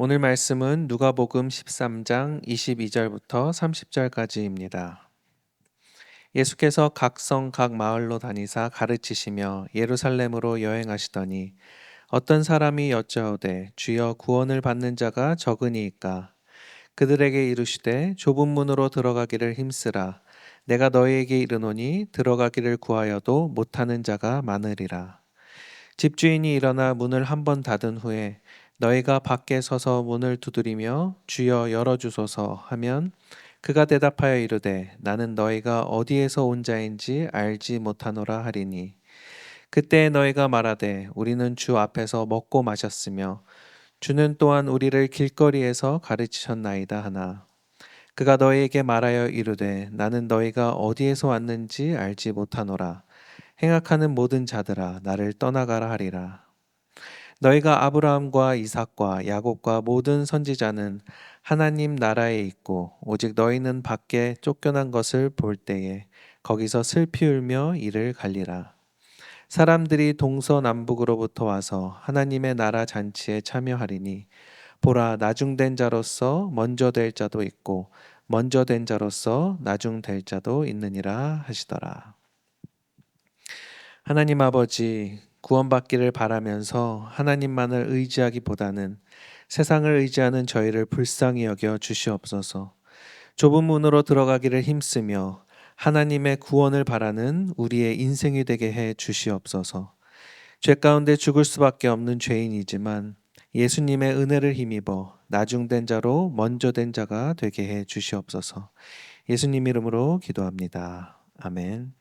오늘 말씀은 누가복음 13장 22절부터 30절까지입니다. 예수께서 각 성 각 마을로 다니사 가르치시며 예루살렘으로 여행하시더니 어떤 사람이 여짜오되 주여 구원을 받는 자가 적으니이까 그들에게 이르시되 좁은 문으로 들어가기를 힘쓰라 내가 너희에게 이르노니 들어가기를 구하여도 못하는 자가 많으리라. 집주인이 일어나 문을 한 번 닫은 후에 너희가 밖에 서서 문을 두드리며 주여 열어주소서 하면 그가 대답하여 이르되 나는 너희가 어디에서 온 자인지 알지 못하노라 하리니 그때 너희가 말하되 우리는 주 앞에서 먹고 마셨으며 주는 또한 우리를 길거리에서 가르치셨나이다 하나 그가 너희에게 말하여 이르되 나는 너희가 어디에서 왔는지 알지 못하노라 행악하는 모든 자들아 나를 떠나가라 하리라. 너희가 아브라함과 이삭과 야곱과 모든 선지자는 하나님 나라에 있고 오직 너희는 밖에 쫓겨난 것을 볼 때에 거기서 슬피 울며 이를 갈리라. 사람들이 동서남북으로부터 와서 하나님의 나라 잔치에 참여하리니 보라 나중된 자로서 먼저 될 자도 있고 먼저 된 자로서 나중될 자도 있느니라 하시더라. 하나님 아버지, 구원받기를 바라면서 하나님만을 의지하기보다는 세상을 의지하는 저희를 불쌍히 여겨 주시옵소서. 좁은 문으로 들어가기를 힘쓰며 하나님의 구원을 바라는 우리의 인생이 되게 해 주시옵소서. 죄 가운데 죽을 수밖에 없는 죄인이지만 예수님의 은혜를 힘입어 나중된 자로 먼저 된 자가 되게 해 주시옵소서. 예수님 이름으로 기도합니다. 아멘.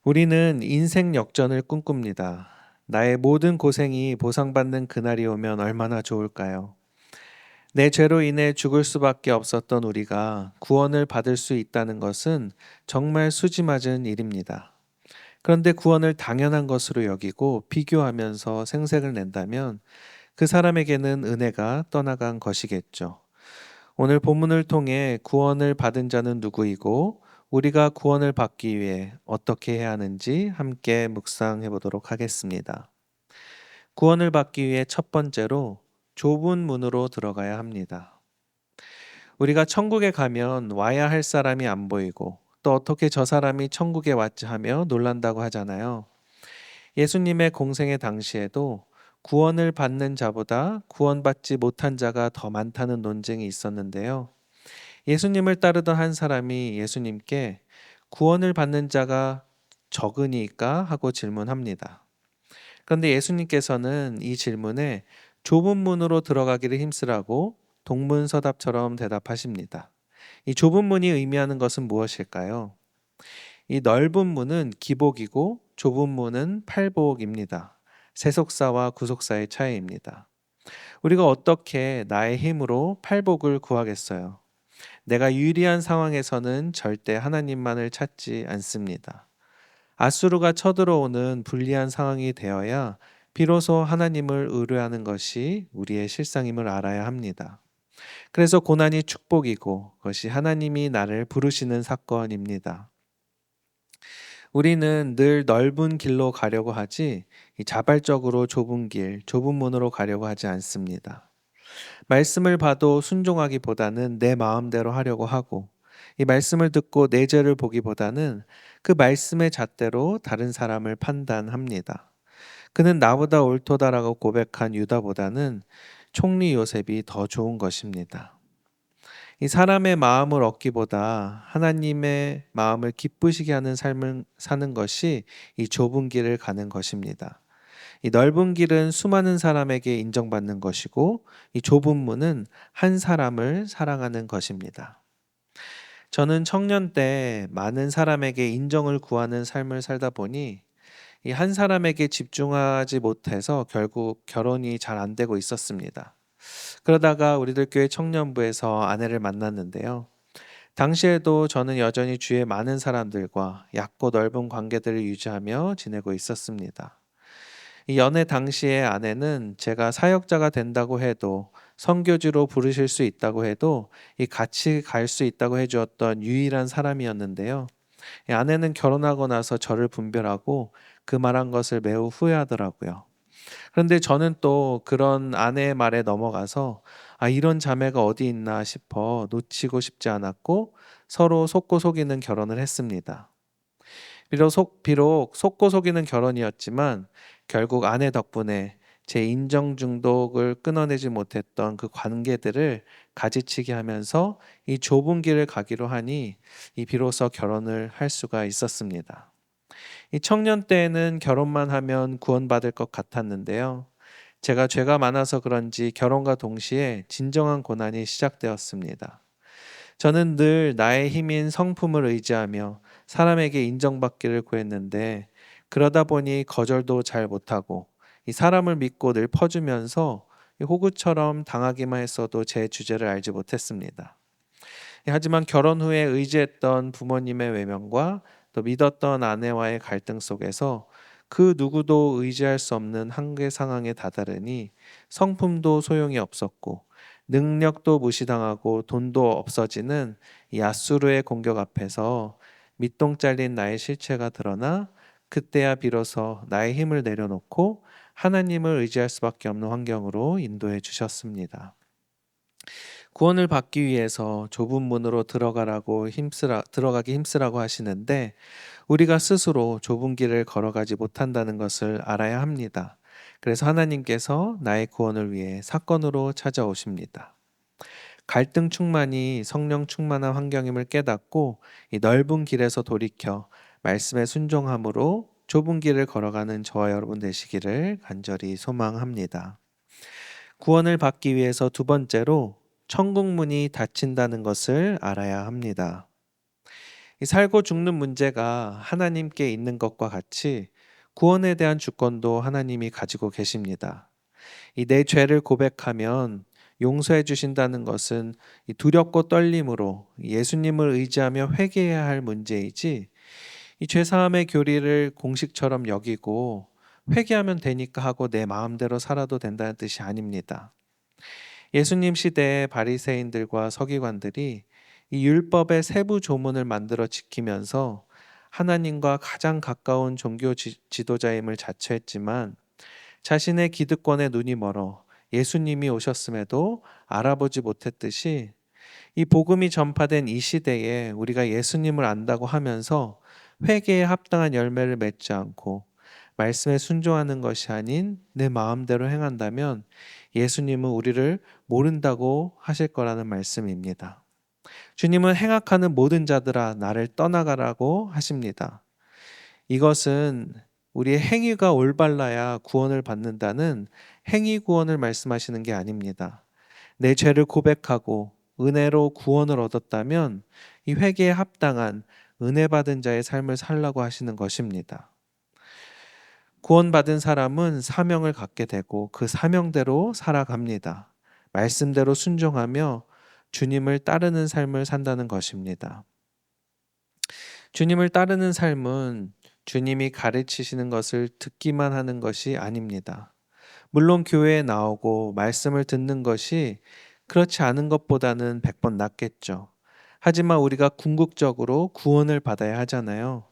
우리는 인생 역전을 꿈꿉니다. 나의 모든 고생이 보상받는 그날이 오면 얼마나 좋을까요? 내 죄로 인해 죽을 수밖에 없었던 우리가 구원을 받을 수 있다는 것은 정말 수지맞은 일입니다. 그런데 구원을 당연한 것으로 여기고 비교하면서 생색을 낸다면 그 사람에게는 은혜가 떠나간 것이겠죠. 오늘 본문을 통해 구원을 받은 자는 누구이고 우리가 구원을 받기 위해 어떻게 해야 하는지 함께 묵상해 보도록 하겠습니다. 구원을 받기 위해 첫 번째로 좁은 문으로 들어가야 합니다. 우리가 천국에 가면 와야 할 사람이 안 보이고 또 어떻게 저 사람이 천국에 왔지 하며 놀란다고 하잖아요. 예수님의 공생의 당시에도 구원을 받는 자보다 구원받지 못한 자가 더 많다는 논쟁이 있었는데요. 예수님을 따르던 한 사람이 예수님께 구원을 받는 자가 적으니까 하고 질문합니다. 그런데 예수님께서는 이 질문에 좁은 문으로 들어가기를 힘쓰라고 동문서답처럼 대답하십니다. 이 좁은 문이 의미하는 것은 무엇일까요? 이 넓은 문은 기복이고 좁은 문은 팔복입니다. 세속사와 구속사의 차이입니다. 우리가 어떻게 나의 힘으로 팔복을 구하겠어요? 내가 유리한 상황에서는 절대 하나님만을 찾지 않습니다. 아수르가 쳐들어오는 불리한 상황이 되어야 비로소 하나님을 의뢰하는 것이 우리의 실상임을 알아야 합니다. 그래서 고난이 축복이고 그것이 하나님이 나를 부르시는 사건입니다. 우리는 늘 넓은 길로 가려고 하지 자발적으로 좁은 길, 좁은 문으로 가려고 하지 않습니다. 말씀을 봐도 순종하기보다는 내 마음대로 하려고 하고 이 말씀을 듣고 내 죄를 보기보다는 그 말씀의 잣대로 다른 사람을 판단합니다. 그는 나보다 옳도다라고 고백한 유다보다는 총리 요셉이 더 좋은 것입니다. 이 사람의 마음을 얻기보다 하나님의 마음을 기쁘시게 하는 삶을 사는 것이 이 좁은 길을 가는 것입니다. 이 넓은 길은 수많은 사람에게 인정받는 것이고 이 좁은 문은 한 사람을 사랑하는 것입니다. 저는 청년 때 많은 사람에게 인정을 구하는 삶을 살다 보니 이 한 사람에게 집중하지 못해서 결국 결혼이 잘 안 되고 있었습니다. 그러다가 우리들 교회 청년부에서 아내를 만났는데요. 당시에도 저는 여전히 주위에 많은 사람들과 얕고 넓은 관계들을 유지하며 지내고 있었습니다. 이 연애 당시의 아내는 제가 사역자가 된다고 해도 선교지로 부르실 수 있다고 해도 이 같이 갈 수 있다고 해주었던 유일한 사람이었는데요. 이 아내는 결혼하고 나서 저를 분별하고 그 말한 것을 매우 후회하더라고요. 그런데 저는 또 그런 아내의 말에 넘어가서 이런 자매가 어디 있나 싶어 놓치고 싶지 않았고 서로 속고 속이는 결혼을 했습니다. 비록 속고 속이는 결혼이었지만 결국 아내 덕분에 제 인정 중독을 끊어내지 못했던 그 관계들을 가지치기 하면서 이 좁은 길을 가기로 하니 이 비로소 결혼을 할 수가 있었습니다. 이 청년 때에는 결혼만 하면 구원받을 것 같았는데요. 제가 죄가 많아서 그런지 결혼과 동시에 진정한 고난이 시작되었습니다. 저는 늘 나의 힘인 성품을 의지하며 사람에게 인정받기를 구했는데 그러다 보니 거절도 잘 못하고 이 사람을 믿고 늘 퍼주면서 이 호구처럼 당하기만 했어도 제 주제를 알지 못했습니다. 하지만 결혼 후에 의지했던 부모님의 외면과 또 믿었던 아내와의 갈등 속에서 그 누구도 의지할 수 없는 한계 상황에 다다르니 성품도 소용이 없었고 능력도 무시당하고 돈도 없어지는 이 아수르의 공격 앞에서 밑동 잘린 나의 실체가 드러나 그때야 비로소 나의 힘을 내려놓고 하나님을 의지할 수밖에 없는 환경으로 인도해 주셨습니다. 구원을 받기 위해서 좁은 문으로 들어가기 힘쓰라고 하시는데 우리가 스스로 좁은 길을 걸어가지 못한다는 것을 알아야 합니다. 그래서 하나님께서 나의 구원을 위해 사건으로 찾아오십니다. 갈등 충만이 성령 충만한 환경임을 깨닫고 이 넓은 길에서 돌이켜 말씀에 순종함으로 좁은 길을 걸어가는 저와 여러분 되시기를 간절히 소망합니다. 구원을 받기 위해서 두 번째로 천국 문이 닫힌다는 것을 알아야 합니다. 이 살고 죽는 문제가 하나님께 있는 것과 같이 구원에 대한 주권도 하나님이 가지고 계십니다. 이 내 죄를 고백하면 용서해 주신다는 것은 이 두렵고 떨림으로 예수님을 의지하며 회개해야 할 문제이지 이 죄사함의 교리를 공식처럼 여기고 회개하면 되니까 하고 내 마음대로 살아도 된다는 뜻이 아닙니다. 예수님 시대의 바리새인들과 서기관들이 이 율법의 세부 조문을 만들어 지키면서 하나님과 가장 가까운 종교 지도자임을 자처했지만 자신의 기득권에 눈이 멀어 예수님이 오셨음에도 알아보지 못했듯이 이 복음이 전파된 이 시대에 우리가 예수님을 안다고 하면서 회개에 합당한 열매를 맺지 않고 말씀에 순종하는 것이 아닌 내 마음대로 행한다면 예수님은 우리를 모른다고 하실 거라는 말씀입니다. 주님은 행악하는 모든 자들아 나를 떠나가라고 하십니다. 이것은 우리의 행위가 올바라야 구원을 받는다는 행위 구원을 말씀하시는 게 아닙니다. 내 죄를 고백하고 은혜로 구원을 얻었다면 이 회개에 합당한 은혜 받은 자의 삶을 살라고 하시는 것입니다. 구원받은 사람은 사명을 갖게 되고 그 사명대로 살아갑니다. 말씀대로 순종하며 주님을 따르는 삶을 산다는 것입니다. 주님을 따르는 삶은 주님이 가르치시는 것을 듣기만 하는 것이 아닙니다. 물론 교회에 나오고 말씀을 듣는 것이 그렇지 않은 것보다는 100번 낫겠죠. 하지만 우리가 궁극적으로 구원을 받아야 하잖아요.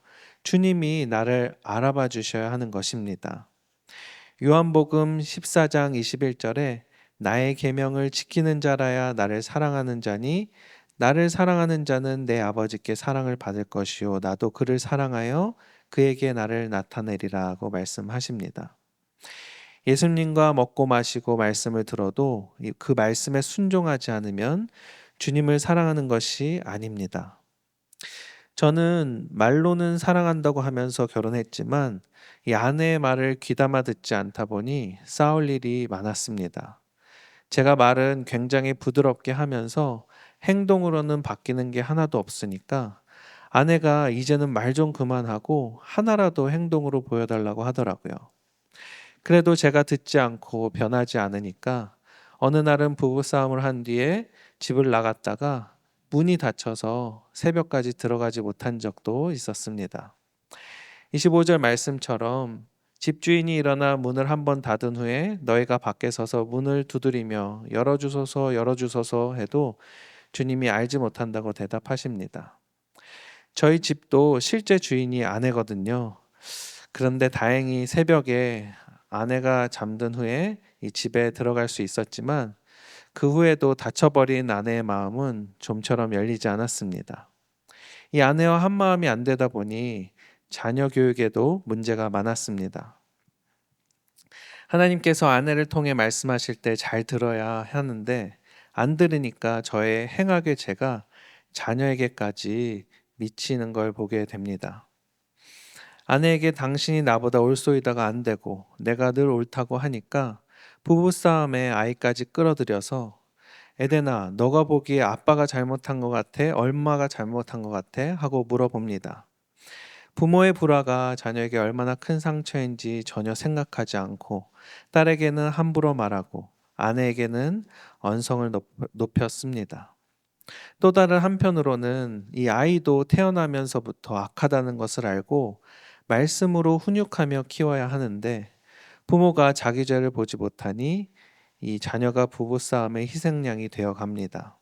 주님이 나를 알아봐 주셔야 하는 것입니다. 요한복음 14장 21절에 나의 계명을 지키는 자라야 나를 사랑하는 자니 나를 사랑하는 자는 내 아버지께 사랑을 받을 것이요 나도 그를 사랑하여 그에게 나를 나타내리라고 말씀하십니다. 예수님과 먹고 마시고 말씀을 들어도 그 말씀에 순종하지 않으면 주님을 사랑하는 것이 아닙니다. 저는 말로는 사랑한다고 하면서 결혼했지만 이 아내의 말을 귀담아 듣지 않다 보니 싸울 일이 많았습니다. 제가 말은 굉장히 부드럽게 하면서 행동으로는 바뀌는 게 하나도 없으니까 아내가 이제는 말 좀 그만하고 하나라도 행동으로 보여달라고 하더라고요. 그래도 제가 듣지 않고 변하지 않으니까 어느 날은 부부싸움을 한 뒤에 집을 나갔다가 문이 닫혀서 새벽까지 들어가지 못한 적도 있었습니다. 25절 말씀처럼 집주인이 일어나 문을 한 번 닫은 후에 너희가 밖에 서서 문을 두드리며 열어주소서 열어주소서 해도 주님이 알지 못한다고 대답하십니다. 저희 집도 실제 주인이 아내거든요. 그런데 다행히 새벽에 아내가 잠든 후에 이 집에 들어갈 수 있었지만 그 후에도 닫혀버린 아내의 마음은 좀처럼 열리지 않았습니다. 이 아내와 한마음이 안 되다 보니 자녀 교육에도 문제가 많았습니다. 하나님께서 아내를 통해 말씀하실 때 잘 들어야 하는데 안 들으니까 저의 행악의 죄가 자녀에게까지 미치는 걸 보게 됩니다. 아내에게 당신이 나보다 옳소이다가 안 되고 내가 늘 옳다고 하니까 부부싸움에 아이까지 끌어들여서 에덴아, 너가 보기에 아빠가 잘못한 것 같아? 엄마가 잘못한 것 같아? 하고 물어봅니다. 부모의 불화가 자녀에게 얼마나 큰 상처인지 전혀 생각하지 않고 딸에게는 함부로 말하고 아내에게는 언성을 높였습니다. 또 다른 한편으로는 이 아이도 태어나면서부터 악하다는 것을 알고 말씀으로 훈육하며 키워야 하는데 부모가 자기 죄를 보지 못하니 이 자녀가 부부싸움의 희생양이 되어 갑니다.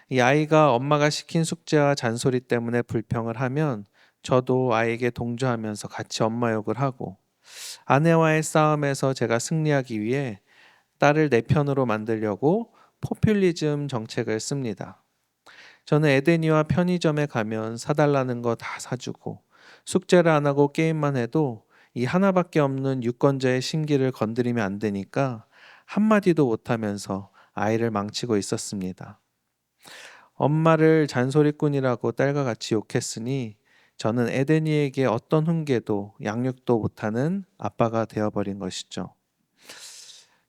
이 아이가 엄마가 시킨 숙제와 잔소리 때문에 불평을 하면 저도 아이에게 동조하면서 같이 엄마 욕을 하고 아내와의 싸움에서 제가 승리하기 위해 딸을 내 편으로 만들려고 포퓰리즘 정책을 씁니다. 저는 에데니와 편의점에 가면 사달라는 거 다 사주고 숙제를 안 하고 게임만 해도 이 하나밖에 없는 유권자의 심기를 건드리면 안 되니까 한마디도 못하면서 아이를 망치고 있었습니다. 엄마를 잔소리꾼이라고 딸과 같이 욕했으니 저는 에데니에게 어떤 훈계도 양육도 못하는 아빠가 되어버린 것이죠.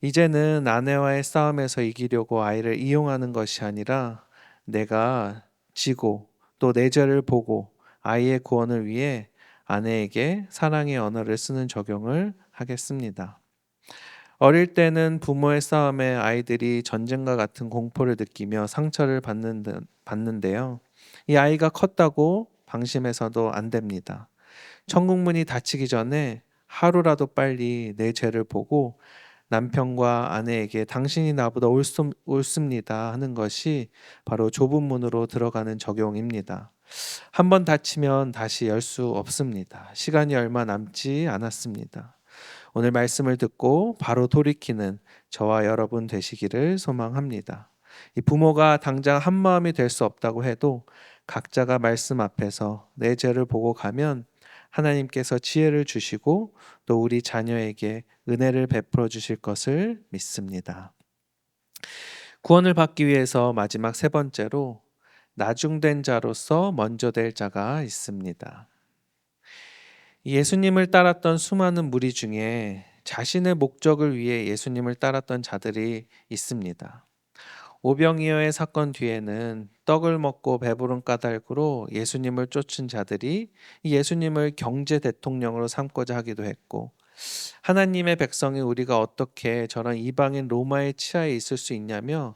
이제는 아내와의 싸움에서 이기려고 아이를 이용하는 것이 아니라 내가 지고 또 내 죄를 보고 아이의 구원을 위해 아내에게 사랑의 언어를 쓰는 적용을 하겠습니다. 어릴 때는 부모의 싸움에 아이들이 전쟁과 같은 공포를 느끼며 상처를 받는데요. 이 아이가 컸다고 방심해서도 안 됩니다. 천국문이 닫히기 전에 하루라도 빨리 내 죄를 보고 남편과 아내에게 당신이 나보다 옳습니다 하는 것이 바로 좁은 문으로 들어가는 적용입니다. 한번 닫히면 다시 열 수 없습니다. 시간이 얼마 남지 않았습니다. 오늘 말씀을 듣고 바로 돌이키는 저와 여러분 되시기를 소망합니다. 이 부모가 당장 한 마음이 될 수 없다고 해도 각자가 말씀 앞에서 내 죄를 보고 가면 하나님께서 지혜를 주시고 또 우리 자녀에게 은혜를 베풀어 주실 것을 믿습니다. 구원을 받기 위해서 마지막 세 번째로 나중된 자로서 먼저 될 자가 있습니다. 예수님을 따랐던 수많은 무리 중에 자신의 목적을 위해 예수님을 따랐던 자들이 있습니다. 오병이어의 사건 뒤에는 떡을 먹고 배부른 까닭으로 예수님을 쫓은 자들이 예수님을 경제 대통령으로 삼고자 하기도 했고, 하나님의 백성이 우리가 어떻게 저런 이방인 로마의 치하에 있을 수 있냐며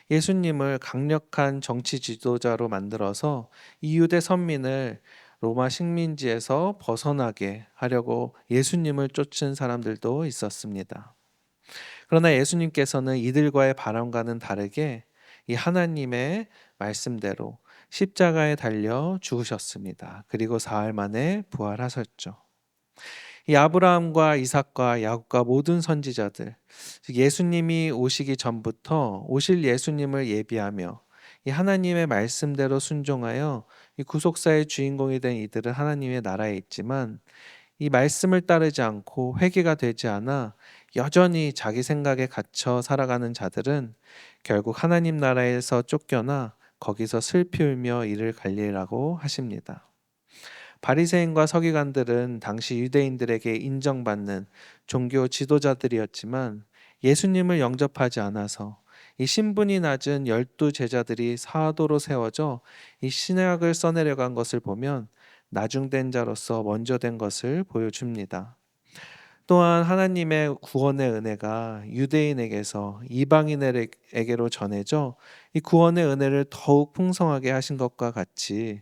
예수님을 강력한 정치 지도자로 만들어서 이 유대 선민을 로마 식민지에서 벗어나게 하려고 예수님을 쫓은 사람들도 있었습니다. 그러나 예수님께서는 이들과의 바람과는 다르게 이 하나님의 말씀대로 십자가에 달려 죽으셨습니다. 그리고 사흘 만에 부활하셨죠. 이 아브라함과 이삭과 야곱과 모든 선지자들, 즉 예수님이 오시기 전부터 오실 예수님을 예비하며 이 하나님의 말씀대로 순종하여 이 구속사의 주인공이 된 이들은 하나님의 나라에 있지만 이 말씀을 따르지 않고 회개가 되지 않아 여전히 자기 생각에 갇혀 살아가는 자들은 결국 하나님 나라에서 쫓겨나 거기서 슬피 울며 이를 갈리라고 하십니다. 바리새인과 서기관들은 당시 유대인들에게 인정받는 종교 지도자들이었지만 예수님을 영접하지 않아서 이 신분이 낮은 12제자들이 사도로 세워져 이 신약을 써내려간 것을 보면 나중된 자로서 먼저 된 것을 보여줍니다. 또한 하나님의 구원의 은혜가 유대인에게서 이방인에게로 전해져 이 구원의 은혜를 더욱 풍성하게 하신 것과 같이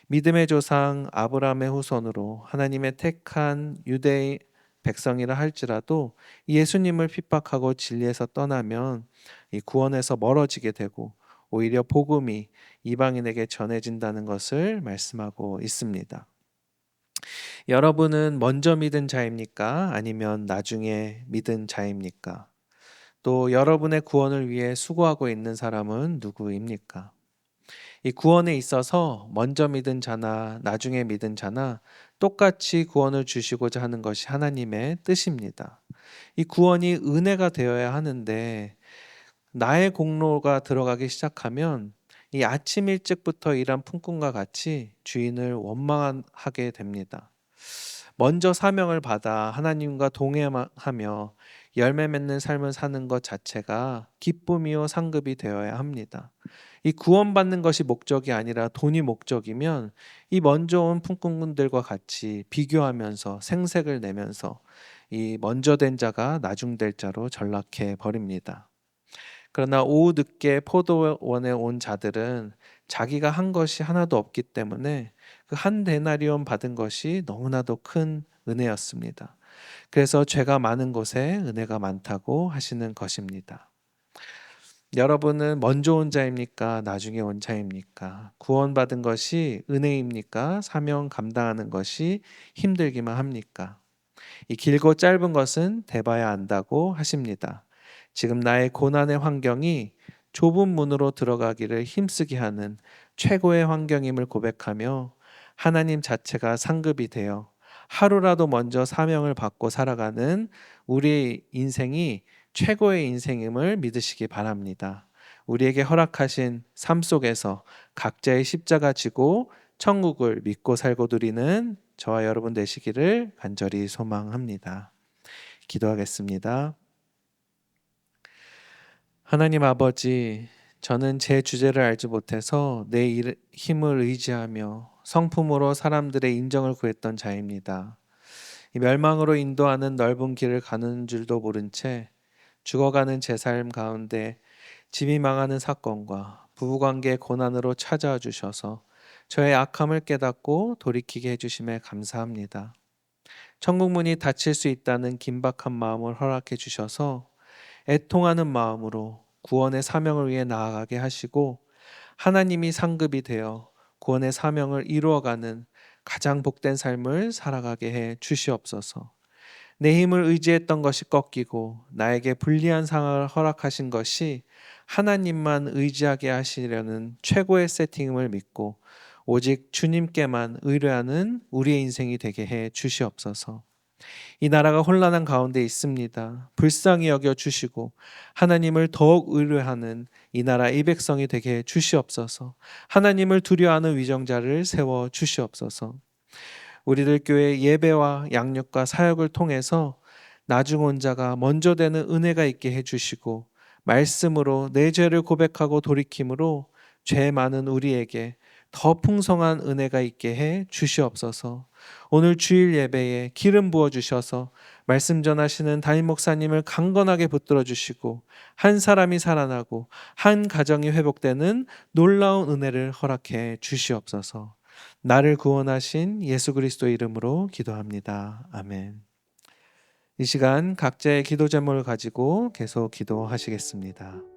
믿음의 조상 아브라함의 후손으로 하나님의 택한 유대 백성이라 할지라도 예수님을 핍박하고 진리에서 떠나면 이 구원에서 멀어지게 되고 오히려 복음이 이방인에게 전해진다는 것을 말씀하고 있습니다. 여러분은 먼저 믿은 자입니까? 아니면 나중에 믿은 자입니까? 또 여러분의 구원을 위해 수고하고 있는 사람은 누구입니까? 이 구원에 있어서 먼저 믿은 자나 나중에 믿은 자나 똑같이 구원을 주시고자 하는 것이 하나님의 뜻입니다. 이 구원이 은혜가 되어야 하는데 나의 공로가 들어가기 시작하면 이 아침 일찍부터 일한 품꾼과 같이 주인을 원망하게 됩니다. 먼저 사명을 받아 하나님과 동행하며 열매 맺는 삶을 사는 것 자체가 기쁨이요 상급이 되어야 합니다. 이 구원받는 것이 목적이 아니라 돈이 목적이면 이 먼저 온 품꾼들과 같이 비교하면서 생색을 내면서 이 먼저 된 자가 나중 될 자로 전락해 버립니다. 그러나 오후 늦게 포도원에 온 자들은 자기가 한 것이 하나도 없기 때문에 그 한 데나리온 받은 것이 너무나도 큰 은혜였습니다. 그래서 죄가 많은 곳에 은혜가 많다고 하시는 것입니다. 여러분은 먼저 온 자입니까? 나중에 온 자입니까? 구원받은 것이 은혜입니까? 사명 감당하는 것이 힘들기만 합니까? 이 길고 짧은 것은 대봐야 안다고 하십니다. 지금 나의 고난의 환경이 좁은 문으로 들어가기를 힘쓰게 하는 최고의 환경임을 고백하며 하나님 자체가 상급이 되어 하루라도 먼저 사명을 받고 살아가는 우리의 인생이 최고의 인생임을 믿으시기 바랍니다. 우리에게 허락하신 삶 속에서 각자의 십자가 지고 천국을 믿고 살고 누리는 저와 여러분 되시기를 간절히 소망합니다. 기도하겠습니다. 하나님 아버지, 저는 제 주제를 알지 못해서 내 힘을 의지하며 성품으로 사람들의 인정을 구했던 자입니다. 이 멸망으로 인도하는 넓은 길을 가는 줄도 모른 채 죽어가는 제 삶 가운데 집이 망하는 사건과 부부관계의 고난으로 찾아와 주셔서 저의 악함을 깨닫고 돌이키게 해주심에 감사합니다. 천국문이 닫힐 수 있다는 긴박한 마음을 허락해 주셔서 애통하는 마음으로 구원의 사명을 위해 나아가게 하시고 하나님이 상급이 되어 구원의 사명을 이루어가는 가장 복된 삶을 살아가게 해 주시옵소서. 내 힘을 의지했던 것이 꺾이고 나에게 불리한 상황을 허락하신 것이 하나님만 의지하게 하시려는 최고의 세팅임을 믿고 오직 주님께만 의뢰하는 우리의 인생이 되게 해 주시옵소서. 이 나라가 혼란한 가운데 있습니다. 불쌍히 여겨 주시고 하나님을 더욱 의뢰하는 이 나라 이 백성이 되게 해 주시옵소서. 하나님을 두려워하는 위정자를 세워 주시옵소서. 우리들 교회 예배와 양육과 사역을 통해서 나중 온 자가 먼저 되는 은혜가 있게 해주시고 말씀으로 내 죄를 고백하고 돌이킴으로 죄 많은 우리에게 더 풍성한 은혜가 있게 해 주시옵소서. 오늘 주일 예배에 기름 부어 주셔서 말씀 전하시는 담임 목사님을 강건하게 붙들어 주시고 한 사람이 살아나고 한 가정이 회복되는 놀라운 은혜를 허락해 주시옵소서. 나를 구원하신 예수 그리스도 이름으로 기도합니다. 아멘. 이 시간 각자의 기도 제목을 가지고 계속 기도하시겠습니다.